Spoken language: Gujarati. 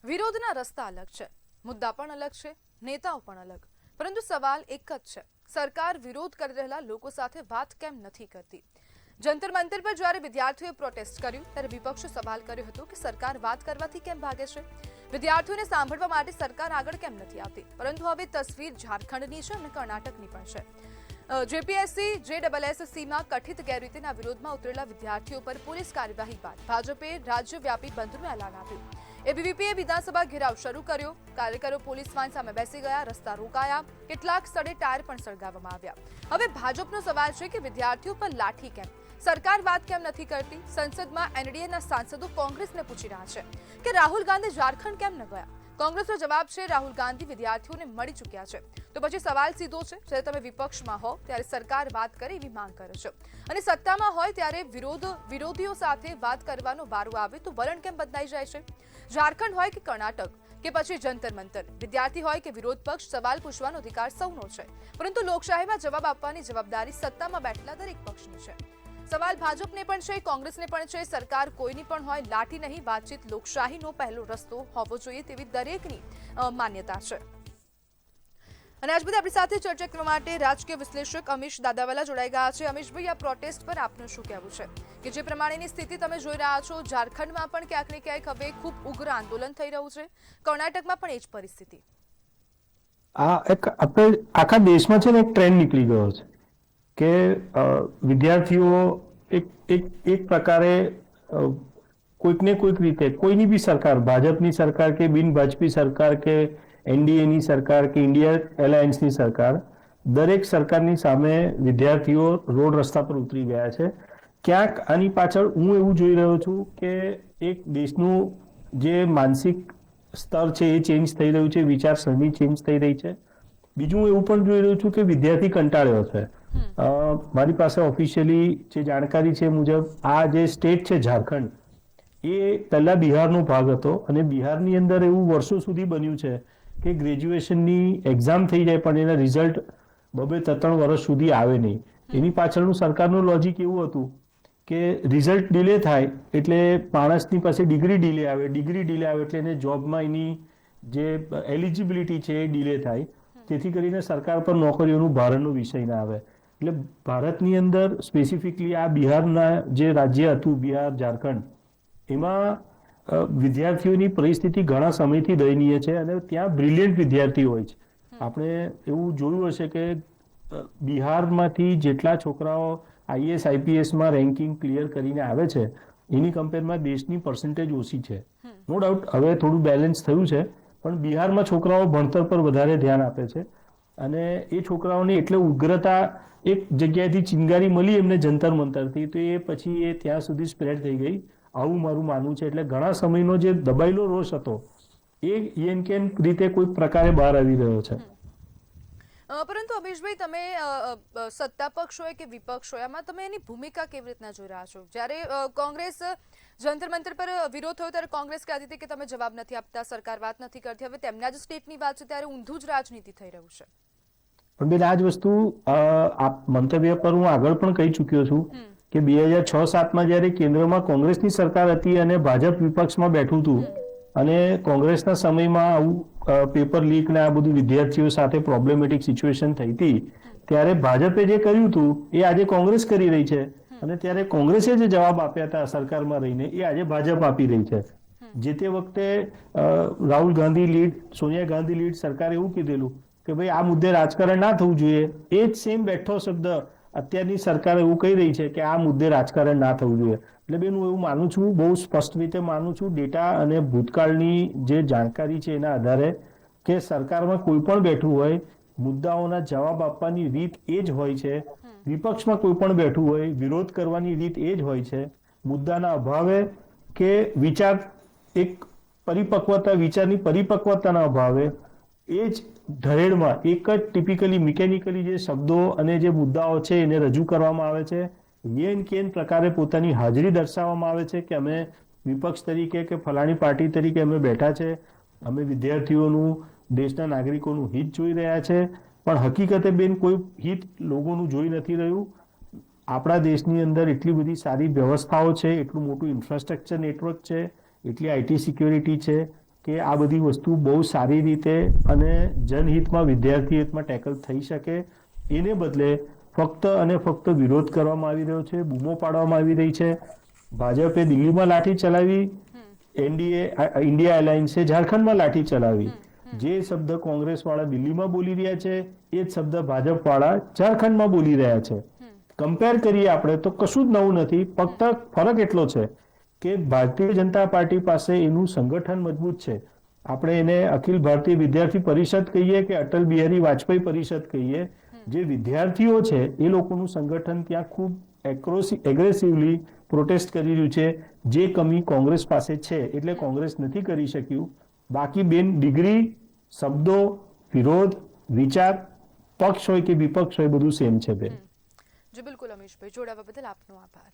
વિરોધના રસ્તા અલગ છે, મુદ્દા પણ અલગ છે, નેતાઓ પણ અલગ, પરંતુ સવાલ એક જ છે, સરકાર વિરોધ કરી રહેલા લોકો સાથે વાત કેમ નથી કરતી? જંતર મંતર પર જ્યારે વિદ્યાર્થીઓએ પ્રોટેસ્ટ કર્યું ત્યારે વિપક્ષે સવાલ કર્યો હતો કે સરકાર વાત કરવાથી કેમ ભાગે છે? વિદ્યાર્થીઓને સાંભળવા માટે સરકાર આગળ કેમ નથી આવતી? પરંતુ હવે તસવીર ઝારખંડની છે અને કર્ણાટકની પણ છે. જેપીએસસી જેએસએસસીમાં કથિત ગેરરીતિના વિરોધમાં ઉતરેલા વિદ્યાર્થીઓ પર પોલીસ કાર્યવાહી બાદ ભાજપે રાજ્યવ્યાપી બંધનું એલાન આપ્યું. એબીવીપીએ વિધાનસભા ઘેરાવ શરૂ કર્યો. કાર્યકરો પોલીસ વાન સામે બેસી ગયા, રસ્તા રોકાયા, કેટલાક સ્થળે ટાયર પણ સળગાવવામાં આવ્યા. હવે ભાજપનો સવાલ છે કે વિદ્યાર્થીઓ પર લાઠી કેમ? સરકાર વાત કેમ નથી કરતી? સંસદમાં એનડીએના સાંસદો કોંગ્રેસને પૂછી રહ્યા છે કે રાહુલ ગાંધી ઝારખંડ કેમ ન ગયા? કોંગ્રેસનો જવાબ છે રાહુલ ગાંધી વિદ્યાર્થીઓને મળી ચૂક્યા છે. તો પછી સવાલ સીધો છે, જ્યારે તમે વિપક્ષમાં હો ત્યારે સરકાર વાત કરે એવી માંગ કરે છે અને સત્તામાં હોય ત્યારે વિરોધીઓ સાથે વાત કરવાનો વારો આવે તો વલણ કેમ બદલાઈ જાય છે? ઝારખંડ હોય કે કર્ણાટક કે પછી જંતર મંતર, વિદ્યાર્થી હોય કે વિરોધ પક્ષ, સવાલ પૂછવાનો અધિકાર સૌનો છે, પરંતુ લોકશાહીમાં જવાબ આપવાની જવાબદારી સત્તામાં બેઠેલા દરેક પક્ષની છે. સવાલ ભાજપને પણ છે, કોંગ્રેસને પણ છે, સરકાર કોઈની પણ હોય, લાઠી નહીં, વાતચીત લોકશાહીનો પહેલો રસ્તો હોવો જોઈએ તેવી દરેકની માન્યતા છે. અને આજ બધી આપણી સાથે ચર્ચા કરવા માટે રાજકીય વિશ્લેષક અમીશ દાદાવાલા જોડાઈ ગયા છે. અમીશભાઈ, આ પ્રોટેસ્ટ પર આપનું શું કહેવું છે કે જે પ્રમાણેની સ્થિતિ તમે જોઈ રહ્યા છો, ઝારખંડમાં પણ ક્યાંક ને ક્યાંક હવે ખૂબ ઉગ્ર આંદોલન થઈ રહ્યું છે, કર્ણાટકમાં પણ એ જ પરિસ્થિતિ? આ એક આપણે આખા દેશમાં છે ને એક ટ્રેન્ડ નીકળી ગયો છે કે વિદ્યાર્થીઓ એક પ્રકારે કોઈકને કોઈક રીતે કોઈની બી સરકાર, ભાજપની સરકાર કે બિન ભાજપી સરકાર કે એનડીએની સરકાર કે ઇન્ડિયા એલાયન્સની સરકાર, દરેક સરકારની સામે વિદ્યાર્થીઓ રોડ રસ્તા પર ઉતરી ગયા છે. ક્યાંક આની પાછળ હું એવું જોઈ રહ્યો છું કે એક દેશનું જે માનસિક સ્તર છે એ ચેન્જ થઈ રહ્યું છે, વિચારસરણી ચેન્જ થઈ રહી છે. બીજું હું એવું પણ જોઈ રહ્યું છું કે વિદ્યાર્થી કંટાળ્યો છે. મારી પાસે ઓફિશિયલી જે જાણકારી છે મુજબ આ જે સ્ટેટ છે ઝારખંડ, એ પહેલા બિહારનો ભાગ હતો અને બિહારની અંદર એવું વર્ષો સુધી બન્યું છે કે ગ્રેજ્યુએશનની એક્ઝામ થઈ જાય પણ એના રિઝલ્ટ 2-3 વર્ષ સુધી આવે નહીં. એની પાછળનું સરકારનું લોજિક એવું હતું કે રિઝલ્ટ ડિલે થાય એટલે માણસની પાસે ડિગ્રી ડિલે આવે, ડિગ્રી ડિલે આવે એટલે એને જોબમાં એની જે એલિજિબિલિટી છે એ ડિલે થાય, જેથી કરીને સરકાર પર નોકરીઓનું ભારણનો વિષય ના આવે. એટલે ભારતની અંદર સ્પેસિફિકલી આ બિહારના જે રાજ્ય હતું, બિહાર, ઝારખંડ, એમાં વિદ્યાર્થીઓની પરિસ્થિતિ ઘણા સમયથી દયનીય છે અને ત્યાં બ્રિલિયન્ટ વિદ્યાર્થી હોય છે. આપણે એવું જોયું હશે કે બિહારમાંથી જેટલા છોકરાઓ આઈએસ આઈપીએસમાં રેન્કિંગ ક્લિયર કરીને આવે છે એની કમ્પેરમાં દેશની પર્સન્ટેજ ઓછી છે. નો ડાઉટ હવે થોડું બેલેન્સ થયું છે, પણ બિહારમાં છોકરાઓ ભણતર પર વધારે ધ્યાન આપે છે અને એ છોકરાઓની એટલે ઉગ્રતા, એક જગ્યાએથી ચિંગારી મળી એમને જંતર મંતરથી, તો એ પછી એ ત્યાં સુધી સ્પ્રેડ થઈ ગઈ, આવું મારું માનવું છે. એટલે ઘણા સમયનો જે દબાયેલો રોષ હતો એ એન કેન રીતે કોઈ પ્રકારે બહાર આવી રહ્યો છે. પરંતુ અમીશભાઈ, તમે સત્તા પક્ષ હોય કે વિપક્ષ હોય, આમાં તમે એની ભૂમિકા કેવી રીતના જોઈ રહ્યા છો? જ્યારે કોંગ્રેસ જંતર મંતર પર વિરોધ થયો ત્યારે કોંગ્રેસ કહેતી હતી કે તમે જવાબ નથી આપતા, સરકાર વાત નથી કરતી. હવે તેમના જ સ્ટેટની વાત છે ત્યારે ઊંધું જ રાજનીતિ થઈ રહ્યું છે. પણ બેન, આ જ વસ્તુ મંતવ્ય પર હું આગળ પણ કહી ચૂક્યો છું કે 2006-07માં જ્યારે કેન્દ્રમાં કોંગ્રેસની સરકાર હતી અને ભાજપ વિપક્ષમાં બેઠું હતું અને કોંગ્રેસના સમયમાં આવું પેપર લીક ને આ બધું વિદ્યાર્થીઓ સાથે પ્રોબ્લેમેટિક સિચ્યુએશન થઈ હતી, ત્યારે ભાજપે જે કર્યું હતું એ આજે કોંગ્રેસ કરી રહી છે અને ત્યારે કોંગ્રેસે જે જવાબ આપ્યા હતા સરકારમાં રહીને એ આજે ભાજપ આપી રહી છે. જે તે વખતે રાહુલ ગાંધી લીડ, સોનિયા ગાંધી લીડ સરકારે એવું કીધેલું કે ભાઈ આ મુદ્દે રાજકારણ ના થવું જોઈએ, એ જ સેમ બેઠો શબ્દ અત્યારની સરકાર એવું કહી રહી છે કે આ મુદ્દે રાજકારણ ના થવું જોઈએ. એટલે બેન, હું એવું માનું છું, બહુ સ્પષ્ટ રીતે માનું છું, ડેટા અને ભૂતકાળની જે જાણકારી છે એના આધારે, કે સરકારમાં કોઈ પણ બેઠું હોય, મુદ્દાઓના જવાબ આપવાની રીત એ જ હોય છે. વિપક્ષમાં કોઈ પણ બેઠું હોય, વિરોધ કરવાની રીત એ જ હોય છે. મુદ્દાના અભાવે કે વિચાર એક પરિપક્વતા, વિચારની પરિપક્વતાના અભાવે એ જ ધરેડમાં એક જ ટિપિકલી મિકેનિકલી જે શબ્દો અને જે મુદ્દાઓ છે એને રજૂ કરવામાં આવે છે. યેન કેન પ્રકારે પોતાની હાજરી દર્શાવવામાં આવે છે કે અમે વિપક્ષ તરીકે કે ફલાણી પાર્ટી તરીકે અમે બેઠા છે, અમે વિદ્યાર્થીઓનું, દેશના નાગરિકોનું હિત જોઈ રહ્યા છે. પણ હકીકતે બેન, કોઈ હિત લોકોનું જોઈ નથી રહ્યું. આપણા દેશની અંદર એટલી બધી સારી વ્યવસ્થાઓ છે, એટલું મોટું ઇન્ફ્રાસ્ટ્રક્ચર નેટવર્ક છે, એટલી આઈટી સિક્યોરિટી છે, કે આ બધી વસ્તુ બહુ સારી રીતે અને જનહિતમાં વિદ્યાર્થી હિતમાં ટેકલ થઈ શકે, એને બદલે ફક્ત અને ફક્ત વિરોધ કરવામાં આવી રહ્યો છે, બૂમો પાડવામાં આવી રહી છે. ભાજપે દિલ્હીમાં લાઠી ચલાવી, ઇન્ડિયા એલાયન્સે ઝારખંડમાં લાઠી ચલાવી. જે શબ્દ કોંગ્રેસ વાળા દિલ્હીમાં બોલી રહ્યા છે એ જ શબ્દ ભાજપ વાળા ઝારખંડમાં બોલી રહ્યા છે. કમ્પેર કરીએ આપણે તો કશું જ નવું નથી. ફક્ત ફરક એટલો છે કે ભારતીય જનતા પાર્ટી પાસે એનું સંગઠન મજબૂત છે. આપણે એને અખિલ ભારતીય વિદ્યાર્થી પરિષદ કહીએ કે અટલ બિહારી વાજપેયી પરિષદ કહીએ, જે વિદ્યાર્થીઓ છે એ લોકોનું સંગઠન ત્યાં ખૂબ એગ્રેસિવલી પ્રોટેસ્ટ કરી રહ્યું છે. જે કમી કોંગ્રેસ પાસે છે એટલે કોંગ્રેસ નથી કરી શક્યું. બાકી બેન ડિગ્રી, શબ્દો, વિરોધ, વિચાર, પક્ષ હોય કે વિપક્ષ હોય બધું સેમ છે બેન. જી બિલકુલ અમીશભાઈ, જોડાવા બદલ આપનો આભાર.